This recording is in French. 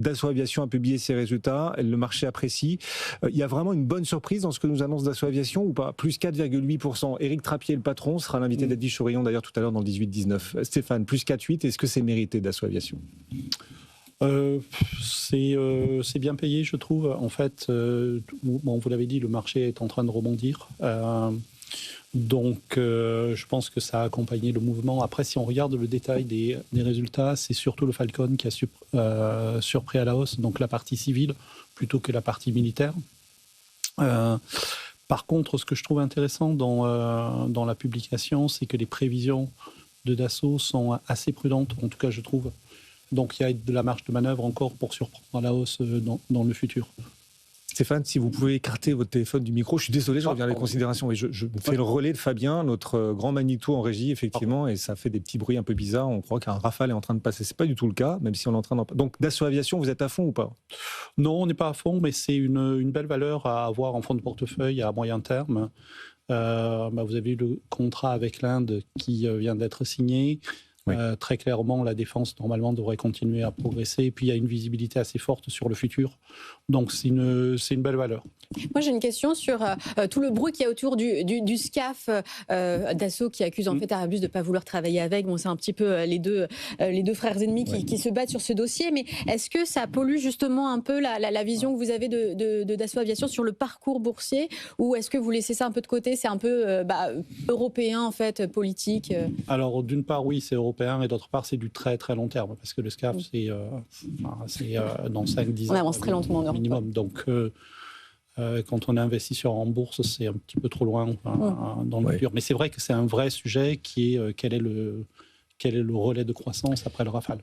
Dassault Aviation a publié ses résultats, le marché apprécie. Il y a vraiment une bonne surprise dans ce que nous annonce Dassault Aviation ou pas? Plus 4,8%. Éric Trappier, le patron, sera l'invité d'Edwige Chevrillon d'ailleurs tout à l'heure dans le 18-19. Stéphane, plus 4,8%, est-ce que c'est mérité Dassault Aviation? C'est bien payé, je trouve. En fait, vous l'avez dit, le marché est en train de rebondir. Donc, je pense que ça a accompagné le mouvement. Après, si on regarde le détail des résultats, c'est surtout le Falcon qui a surpris à la hausse, donc la partie civile plutôt que la partie militaire. Par contre, ce que je trouve intéressant dans la publication, c'est que les prévisions de Dassault sont assez prudentes, en tout cas, je trouve. Donc, il y a de la marge de manœuvre encore pour surprendre à la hausse dans le futur. Stéphane, si vous pouvez écarter votre téléphone du micro, je suis désolé, je reviens à les considérations, mais je fais le relais de Fabien, notre grand Manitou en régie, effectivement, et ça fait des petits bruits un peu bizarres. On croit qu'un Rafale est en train de passer. C'est pas du tout le cas, même si on est en train d'en... Donc, Dassault Aviation, vous êtes à fond ou pas? Non, on n'est pas à fond, mais c'est une belle valeur à avoir en fonds de portefeuille à moyen terme. Vous avez eu le contrat avec l'Inde qui vient d'être signé. Oui. Très clairement, la défense, normalement, devrait continuer à progresser. Et puis, il y a une visibilité assez forte sur le futur. Donc, c'est une belle valeur. Moi, j'ai une question sur tout le bruit qu'il y a autour du SCAF Dassault qui accuse en fait Airbus de ne pas vouloir travailler avec. Bon, c'est un petit peu les deux frères ennemis qui se battent sur ce dossier. Mais est-ce que ça pollue justement un peu la vision que vous avez de Dassault Aviation sur le parcours boursier? Ou est-ce que vous laissez ça un peu de côté? C'est un peu européen, en fait, politique. Alors, d'une part, oui, c'est européen. Et d'autre part, c'est du très, très long terme. Parce que le SCAF, c'est dans 5-10 ans. On avance très lentement en Europe. Minimum. Donc, quand on est investisseur en bourse, c'est un petit peu trop loin dans le futur. Mais c'est vrai que c'est un vrai sujet qui est quel est le relais de croissance après le Rafale.